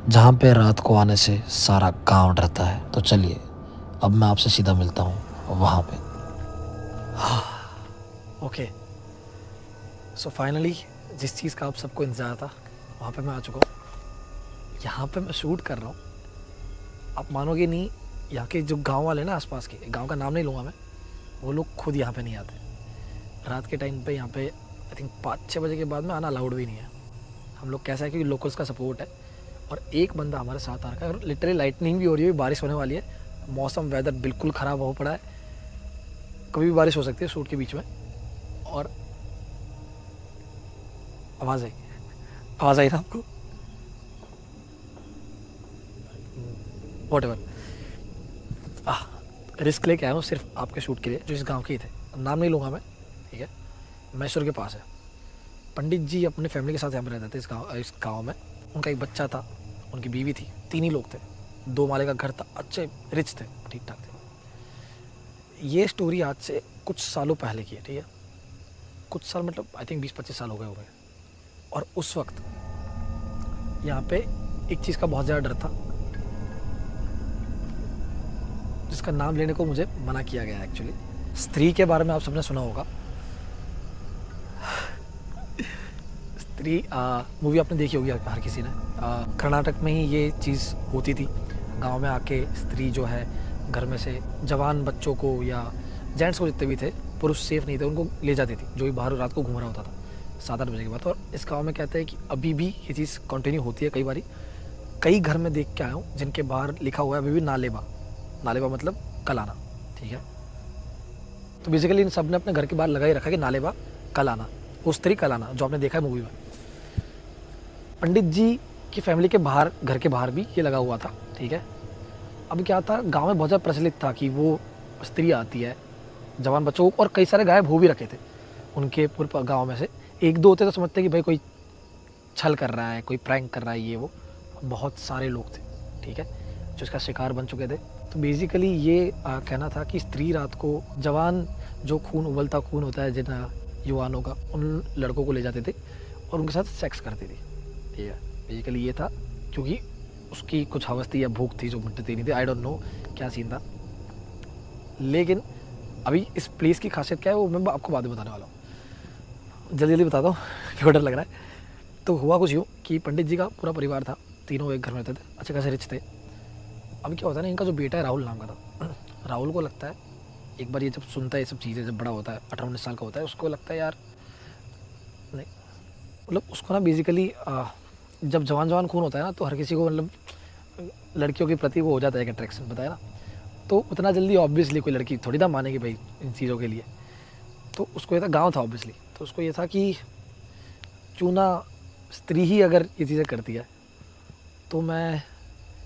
जहाँ पे रात को आने से सारा गांव डरता है। तो चलिए अब मैं आपसे सीधा मिलता हूँ वहाँ पे। ओके, सो फाइनली जिस चीज़ का आप सबको इंतज़ार था वहाँ पे मैं आ चुका हूँ। यहाँ पे मैं शूट कर रहा हूँ। आप मानोगे नहीं, यहाँ के जो गांव वाले ना, आसपास के, गांव का नाम नहीं लूँगा मैं, वो लोग खुद यहाँ पे नहीं आते। रात के टाइम पे यहाँ पे आई थिंक 5-6 बजे के बाद में आना अलाउड भी नहीं है। हम लोग कैसा है कि लोकल्स का सपोर्ट है और एक बंदा हमारे साथ आ रखा है। और लिटरली लाइटनिंग भी हो रही है, बारिश होने वाली है, मौसम वेदर बिल्कुल ख़राब हो पड़ा है, कभी भी बारिश हो सकती है शूट के बीच में। और आवाज़ आई ना आपको? वॉट एवर, रिस्क लेके आया हूँ सिर्फ आपके शूट के लिए, जो इस गांव के ही थे। नाम नहीं लूँगा मैं, ठीक है। मैसूर के पास है। पंडित जी अपने फैमिली के साथ यहाँ पर रहते थे इस गाँव में। उनका एक बच्चा था, उनकी बीवी थी, 3 ही लोग थे। 2 माले का घर था, अच्छे रिच थे, ठीक ठाक थे। ये स्टोरी आज से कुछ सालों पहले की है, ठीक है। कुछ साल मतलब आई थिंक 20-25 साल हो गए होंगे। और उस वक्त यहाँ पे एक चीज़ का बहुत ज़्यादा डर था, जिसका नाम लेने को मुझे मना किया गया एक्चुअली। स्त्री के बारे में आप सबने सुना होगा। स्त्री मूवी आपने देखी होगी हर किसी ने। कर्नाटक में ही ये चीज़ होती थी। गांव में आके स्त्री जो है घर में से जवान बच्चों को या जेंट्स को, जितने भी थे पुरुष सेफ नहीं थे, उनको ले जाती थी, जो भी बाहर रात को घूम रहा होता था 7-8 बजे के बाद। और इस गाँव में कहते हैं कि अभी भी ये चीज़ कंटिन्यू होती है। कई बारी कई घर में देख के आया हूँ जिनके बाहर लिखा हुआ है अभी भी नालेबा। नालेबा मतलब कल आना, ठीक है। तो बेसिकली इन सब ने अपने घर के बाहर लगा ही रखा कि नालेबा कल आना, वो स्त्री कल आना, जो आपने देखा है मूवी में। पंडित जी की फैमिली के बाहर, घर के बाहर भी ये लगा हुआ था, ठीक है। अब क्या था, गांव में बहुत ज़्यादा प्रचलित था कि वो स्त्री आती है जवान बच्चों को, और कई सारे गायब हो भी रखे थे उनके पूरे गाँव में से। 1-2 होते तो समझते कि भाई कोई छल कर रहा है, कोई प्रैंक कर रहा है, ये वो। बहुत सारे लोग थे, ठीक है, जो इसका शिकार बन चुके थे। तो बेसिकली ये कहना था कि स्त्री रात को जवान, जो खून, उबलता खून होता है जिन युवानों का, उन लड़कों को ले जाते थे और उनके साथ सेक्स करती थी, ठीक है। बेसिकली ये था, क्योंकि उसकी कुछ हवस थी या भूख थी जो मिटती नहीं थी। आई डोंट नो क्या सीन था, लेकिन अभी इस प्लेस की खासियत क्या है वो मैं आपको बाद में बताने वाला हूँ। जल्दी जल्दी बताता हूँ क्यों डर लग रहा है। तो हुआ कुछ यूँ कि पंडित जी का पूरा परिवार था, तीनों एक घर में रहते थे, अच्छे खासे रिच थे। अब क्या होता है ना, इनका जो बेटा है राहुल नाम का था, राहुल को लगता है, एक बार ये जब सुनता है ये सब चीज़ें, जब बड़ा होता है 18-19 साल का होता है, उसको लगता है यार नहीं, मतलब उसको ना बेसिकली जब जवान जवान खून होता है ना, तो हर किसी को मतलब लड़कियों के प्रति वो हो जाता है एक अट्रैक्शन, बताया ना। तो उतना जल्दी ऑब्वियसली कोई लड़की थोड़ी ना मानेगी भाई इन चीज़ों के लिए। तो उसको ये था, गाँव था ऑब्वियसली, तो उसको ये था कि क्यों ना स्त्री ही अगर ये चीज़ें करती है तो मैं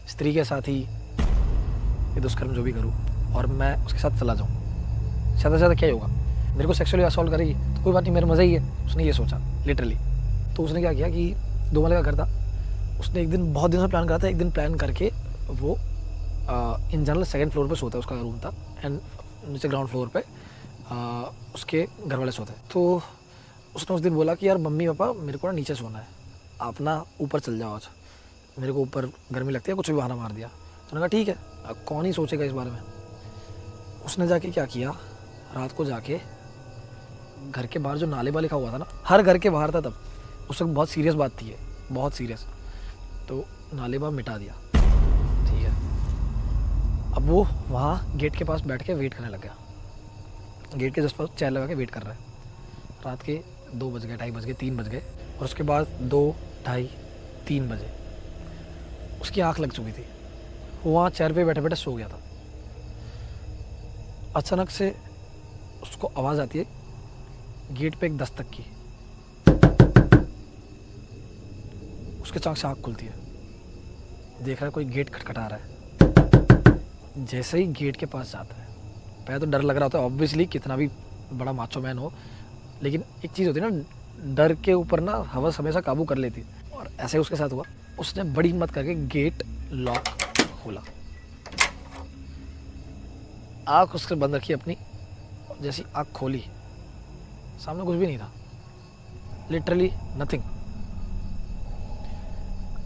स्त्री के साथ ही ये दुष्कर्म जो भी करूँ और मैं उसके साथ चला जाऊँ। ज़्यादा से ज़्यादा क्या ही होगा, मेरे को सेक्सुअली असॉल्ट करेगी तो कोई बात नहीं, मेरा मज़ा ही है। उसने ये सोचा लिटरली। तो उसने क्या किया कि 2 माले का घर था, उसने एक दिन, बहुत दिनों से प्लान करा था, एक दिन प्लान करके वो इन जनरल 2nd फ्लोर पे सोता है, उसका रूम था, एंड नीचे ग्राउंड फ्लोर पे उसके घर वाले सोते हैं। तो उसने उस दिन बोला कि यार मम्मी पापा मेरे को ना नीचे सोना है, आप ना ऊपर चल जाओ आज, मेरे को ऊपर गर्मी लगती है, कुछ भी बहाना मार दिया। तो उन्होंने कहा ठीक है, अब कौन ही सोचेगा इस बारे में। उसने जाके क्या किया, रात को जाके घर के बाहर जो नालेबा लिखा हुआ था ना, हर घर के बाहर था तब, उस वक्त बहुत सीरियस बात थी ये, बहुत सीरियस। तो नालेबा मिटा दिया, ठीक है। अब वो वहाँ गेट के पास बैठ के वेट करने लग गया, गेट के जस्ट पास चेयर लगा के वेट कर रहा है। रात के 2 बज गए, 2:30 बज गए, 3 बज गए, और उसके बाद 2, 2:30, 3 बजे उसकी आँख लग चुकी थी। वो वहाँ चेयर पे बैठे बैठे सो गया था। अचानक से उसको आवाज़ आती है गेट पे एक दस्तक की। उसके अचानक से आँख खुलती है, देख रहा है कोई गेट खटखटा रहा है। जैसे ही गेट के पास जाता है, पहले तो डर लग रहा होता है ऑब्वियसली, कितना भी बड़ा माचो मैन हो, लेकिन एक चीज़ होती है ना, डर के ऊपर ना हवस हमेशा काबू कर लेती है। और ऐसे उसके साथ हुआ, उसने बड़ी हिम्मत करके गेट लॉक खोला, आँख उसके बंद रखी अपनी, जैसी आँख खोली सामने कुछ भी नहीं था, लिटरली नथिंग।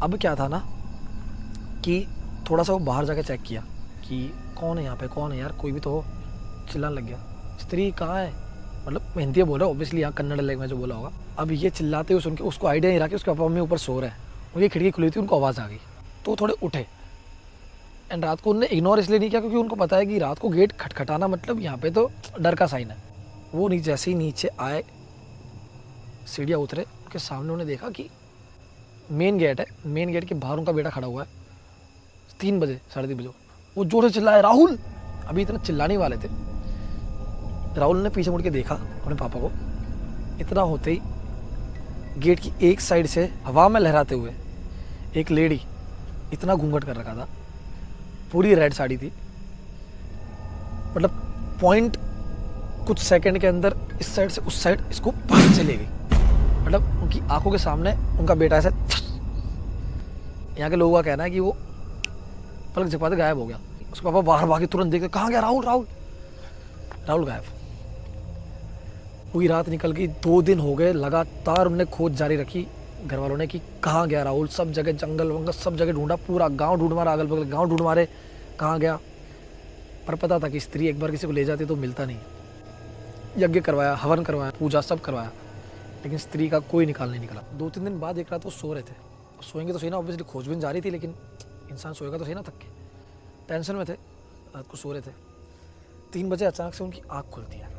अब क्या था ना कि थोड़ा सा वो बाहर जाके चेक किया कि कौन है यहाँ पे, कौन है यार, कोई भी तो हो। चिल्लाने लग गया, स्त्री कहाँ है, मतलब मैं हिंदी बोल रहा हूँ ऑब्वियसली, यहाँ कन्नड़ लैंग्वेज में जो बोला होगा। अब ये चिल्लाते हुए सुन के उसको आइडिया नहीं रहा कि उसके पापा मम्मी ऊपर सो रहे हैं। उनकी खिड़की खुली थी, उनको आवाज़ आ गई तो वो थोड़े उठे। एंड रात को उन्होंने इग्नोर इसलिए नहीं किया क्योंकि उनको पता है कि रात को गेट खटखटाना मतलब यहाँ पे तो डर का साइन है। वो जैसे ही नीचे आए, सीढ़ियाँ उतरे, उनके सामने उन्होंने देखा कि मेन गेट है, मेन गेट के बाहर उनका बेटा खड़ा हुआ है। 3 बजे 3:30 बजे वो जोर से चिल्लाए, राहुल। अभी इतना चिल्लाने वाले थे, राहुल ने पीछे मुड़ के देखा अपने पापा को। इतना होते ही गेट की एक साइड से हवा में लहराते हुए एक लेडी, इतना घूंघट कर रखा था, पूरी रेड साड़ी थी, मतलब पॉइंट कुछ सेकंड के अंदर इस साइड से उस साइड इसको भाग से ले गई। मतलब उनकी आंखों के सामने उनका बेटा ऐसे, यहाँ के लोगों का कहना है कि वो पलक झपकाते गायब हो गया। उसके पापा बाहर भागे, तुरंत देखते कहाँ गया राहुल, राहुल राहुल गायब। पूरी रात निकल गई, 2 दिन हो गए लगातार उनने खोज जारी रखी घर वालों ने कि कहाँ गया राहुल। सब जगह जंगल वंगल सब जगह ढूंढा, पूरा गांव ढूंढ मारा, अगल बगल गांव ढूंढ मारे, कहाँ गया। पर पता था कि स्त्री एक बार किसी को ले जाती तो मिलता नहीं। यज्ञ करवाया, हवन करवाया, पूजा सब करवाया, लेकिन स्त्री का कोई निकाल नहीं निकला। 2-3 दिन बाद एक रात वो सो रहे थे। सोएंगे तो सही ना, ऑब्वियसली खोजबीन जारी थी, लेकिन इंसान सोएगा तो सही ना थक के। टेंशन में थे, रात को सो रहे थे। 3 बजे अचानक से उनकी आँख खुलती है,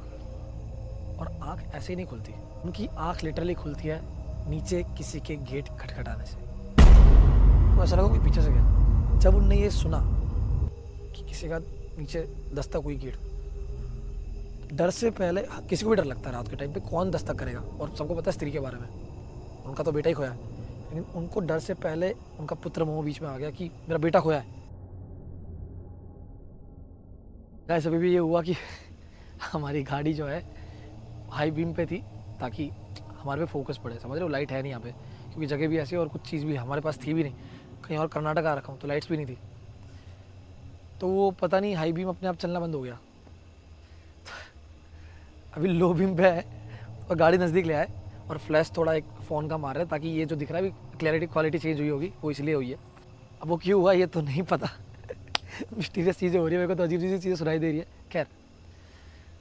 और आँख ऐसे ही नहीं खुलती, उनकी आँख लिटरली खुलती है नीचे किसी के गेट खटखटाने से। तो ऐसा लगा कोई पीछे से गया। जब उनने ये सुना कि किसी का नीचे दस्तक हुई गेट, डर से पहले, किसी को भी डर लगता है रात के टाइम पे, कौन दस्तक करेगा, और सबको पता है स्त्री के बारे में, उनका तो बेटा ही खोया है। लेकिन उनको डर से पहले उनका पुत्र मोह बीच में आ गया कि मेरा बेटा खोया है। गाइस अभी भी ये हुआ कि हमारी गाड़ी जो है हाई बीम पे थी ताकि हमारे पे फोकस पड़े, समझ रहे हो, लाइट है नहीं यहाँ पे क्योंकि जगह भी ऐसी और कुछ चीज़ भी हमारे पास थी भी नहीं, कहीं और कर्नाटक आ रखा हूँ तो लाइट्स भी नहीं थी। तो वो पता नहीं हाई बीम अपने आप चलना बंद हो गया। अभी लो बीम पे है और गाड़ी नज़दीक ले आए और फ्लैश थोड़ा एक फ़ोन का मार रहा है ताकि ये जो दिख रहा है भी क्लैरिटी क्वालिटी चेंज हुई होगी, वो इसलिए हुई है। अब वो क्यों हुआ ये तो नहीं पता। मिस्टीरियस चीज़ें हो रही है, मेरे को तो अजीब अजीब चीज़ें सुनाई दे रही है। खैर,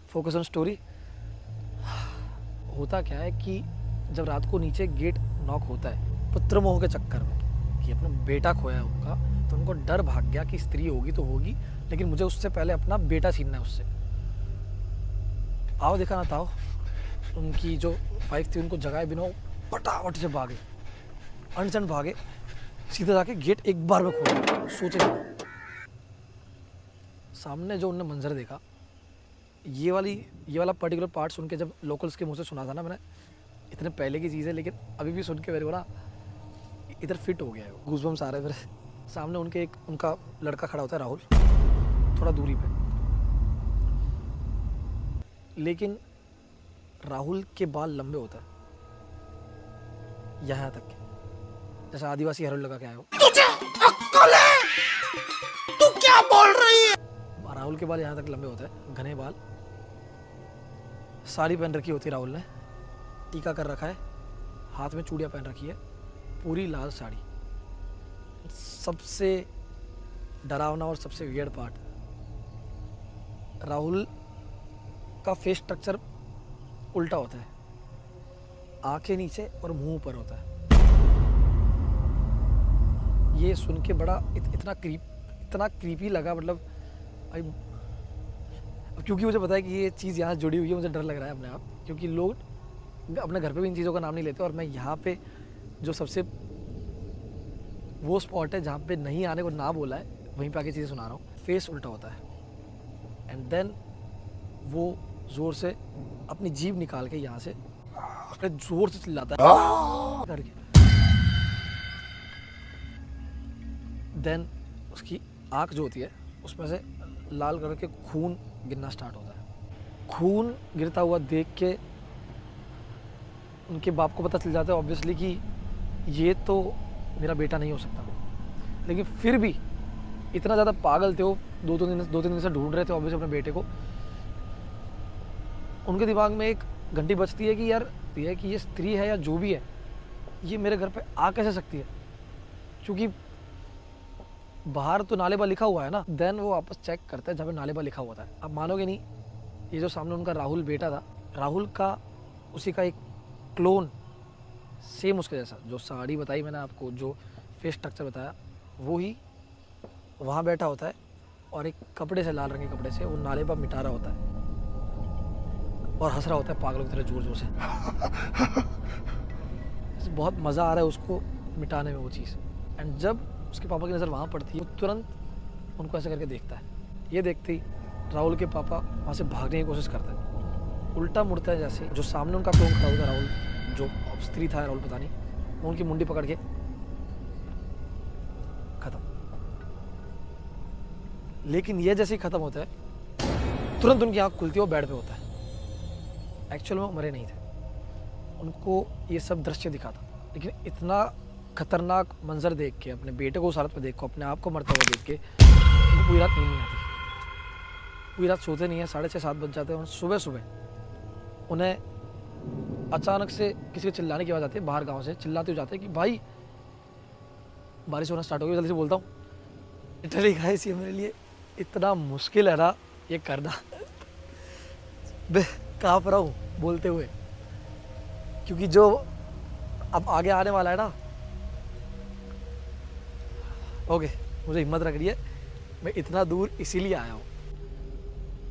फोकस ऑन स्टोरी। होता क्या है कि जब रात को नीचे गेट नॉक होता है पुत्र मोह के चक्कर में कि अपना बेटा खोया है उनका, तो उनको डर भाग गया कि स्त्री होगी तो होगी, लेकिन मुझे उससे पहले अपना बेटा छीनना है उससे। आओ देखा ना ताओ, उनकी जो वाइफ थी उनको जगाए बिना फटाफट से भागे, अनचन भागे, सीधे जाके गेट एक बार में खोला। सोचे सामने जो उनने मंजर देखा, ये वाला पर्टिकुलर पार्ट सुन के जब लोकल्स के मुंह से सुना था ना मैंने, इतने पहले की चीज़ है लेकिन अभी भी सुन के मेरे को ना इधर फिट हो गया है, गूज़बम्स आ रहे हैं मेरे। सामने उनका लड़का खड़ा होता है राहुल, थोड़ा दूरी पे, लेकिन राहुल के बाल लंबे होते हैं यहाँ तक के, जैसा आदिवासी हेयर लगा के आए हो। तुझे अक्ल है? तू क्या बोल रही है? राहुल के बाल यहाँ तक लंबे होते हैं, घने बाल, साड़ी पहन रखी होती है राहुल ने, टीका कर रखा है, हाथ में चूड़ियाँ पहन रखी है, पूरी लाल साड़ी। सबसे डरावना और सबसे वियर्ड पार्ट, राहुल का फेस स्ट्रक्चर उल्टा होता है, आंखें नीचे और मुंह ऊपर होता है। ये सुन के बड़ा इतना क्रीपी लगा, मतलब भाई, क्योंकि मुझे पता है कि ये चीज़ यहाँ जुड़ी हुई है, मुझे डर लग रहा है अपने आप, क्योंकि लोग अपने घर पे भी इन चीज़ों का नाम नहीं लेते, और मैं यहाँ पे जो सबसे वो स्पॉट है जहाँ पे नहीं आने को ना बोला है, वहीं पे आके चीज़ें सुना रहा हूँ। फेस उल्टा होता है, एंड देन वो ज़ोर से अपनी जीभ निकाल के यहाँ से ज़ोर से चिल्लाता है करके, देन उसकी आँख जो होती है उसमें से लाल कलर के खून गिरना स्टार्ट होता है। खून गिरता हुआ देख के उनके बाप को पता चल जाता है ऑब्वियसली कि ये तो मेरा बेटा नहीं हो सकता, लेकिन फिर भी इतना ज़्यादा पागल थे वो, 2-3 दिन से ढूंढ रहे थे ऑब्वियसली अपने बेटे को। उनके दिमाग में एक घंटी बजती है कि यार ये स्त्री है या जो भी है, ये मेरे घर पे आ कैसे सकती है, क्योंकि बाहर तो नालेबा लिखा हुआ है ना, देन वो वापस चेक करता है जहाँ पे नालेबा लिखा हुआ था। आप मानोगे नहीं, ये जो सामने उनका राहुल बेटा था, राहुल का उसी का एक क्लोन सेम उसके जैसा, जो साड़ी बताई मैंने आपको, जो फेस स्ट्रक्चर बताया, वो ही वहाँ बैठा होता है और एक कपड़े से, लाल रंग के कपड़े से वो नालेबा मिटा रहा होता है और हंस रहा होता है पागलों की तरह जोर जोर से। बहुत मज़ा आ रहा है उसको मिटाने में वो चीज़। एंड जब उसके पापा की नज़र वहाँ पड़ती है, वो तुरंत उनको ऐसे करके देखता है। ये देखते ही राहुल के पापा वहाँ से भागने की कोशिश करते हैं, उल्टा मुड़ता है जैसे। जो सामने उनका क्लोन खड़ा होता है, राहुल जो स्त्री था, राहुल पता नहीं, वो उनकी मुंडी पकड़ के खत्म। लेकिन ये जैसे ही खत्म होता है, तुरंत उनकी आँख खुलती है, वो बेड पे होता है। एक्चुअल में वो मरे नहीं थे, उनको ये सब दृश्य दिखा था। लेकिन इतना खतरनाक मंजर देख के, अपने बेटे को उस हालत में देख को, अपने आप को मरता हुआ देख के, उनको पूरी रात नींद नहीं आती। पूरी रात सोते नहीं है, 6:30-7 बज जाते हैं। और सुबह सुबह उन्हें अचानक से किसी के चिल्लाने की आवाज़ आती है, बाहर गांव से चिल्लाते हुए जाते हैं कि भाई बारिश होना स्टार्ट हो गई, जल्दी से बोलता हूँ। लिटरली गाइस, ये मेरे लिए इतना मुश्किल है ना ये करना। मैं काँप रहा हूँ बोलते हुए, क्योंकि जो अब आगे आने वाला है ना, ओके, मुझे हिम्मत रख रही है। मैं इतना दूर इसीलिए आया हूँ।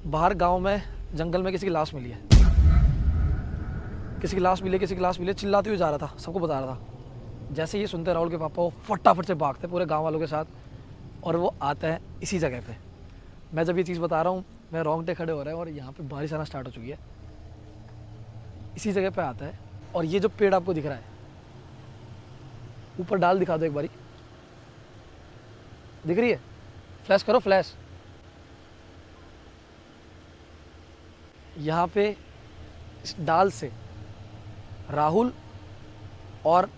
बाहर गांव में जंगल में किसी की लाश मिली है, किसी की लाश मिली, किसी की लाश मिली, चिल्लाते हुए जा रहा था, सबको बता रहा था। जैसे ये सुनते राहुल के पापा, वो फटाफट से भागते पूरे गांव वालों के साथ, और वो आते हैं इसी जगह पे। मैं जब ये चीज़ बता रहा हूँ, मैं रोंगटे खड़े हो रहे हैं, और यहाँ पे बारिश आना स्टार्ट हो चुकी है। इसी जगह पे आता है, और ये जो पेड़ आपको दिख रहा है, ऊपर डाल दिखा दो एक बारी, दिख रही है? फ्लैश करो, फ्लैश। यहाँ पे इस डाल से राहुल और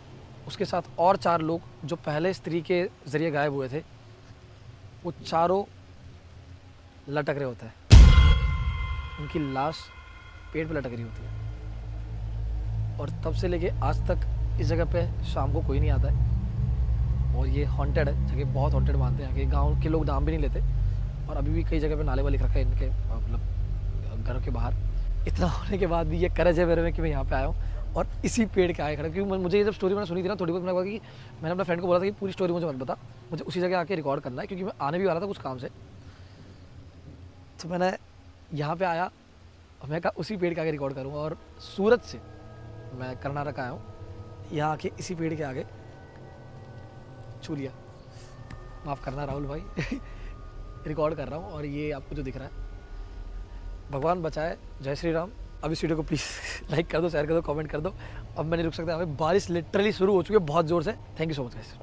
उसके साथ और 4 लोग जो पहले स्त्री के जरिए गायब हुए थे, वो चारों लटक रहे होते हैं। उनकी लाश पेड़ पे लटक रही होती है। और तब से लेके आज तक इस जगह पे शाम को कोई नहीं आता है, और ये हॉन्टेड है जगह, बहुत हॉन्टेड मानते हैं कि गांव के लोग नाम भी नहीं लेते। और अभी भी कई जगह पे नाले वाले लिख रखा है इनके, मतलब घरों के बाहर। इतना होने के बाद भी ये करज है मेरे में कि मैं यहाँ पे आया हूँ और इसी पेड़ के आगे खड़ा। क्योंकि मुझे ये जब स्टोरी मैंने सुनी थी ना, थोड़ी बहुत, मैंने कहा कि मैंने अपने फ्रेंड को बोला था कि पूरी स्टोरी मुझे मत बता, मुझे उसी जगह आके रिकॉर्ड करना है, क्योंकि मैं आने भी वाला था कुछ काम से। तो मैंने यहाँ पे आया और मैं कहा उसी पेड़ के आगे रिकॉर्ड करूँगा। और सूरत से मैं कर्नाटक आया हूँ, यहाँ आके इसी पेड़ के आगे छू लिया। माफ़ करना राहुल भाई। रिकॉर्ड कर रहा हूँ, और ये आपको जो दिख रहा है, भगवान बचाए, जय श्री राम। अब इस वीडियो को प्लीज़ लाइक कर दो, शेयर कर दो, कमेंट कर दो। अब मैं नहीं रुक सकता, हमें बारिश लिटरली शुरू हो चुकी है बहुत ज़ोर से। Thank you so much guys.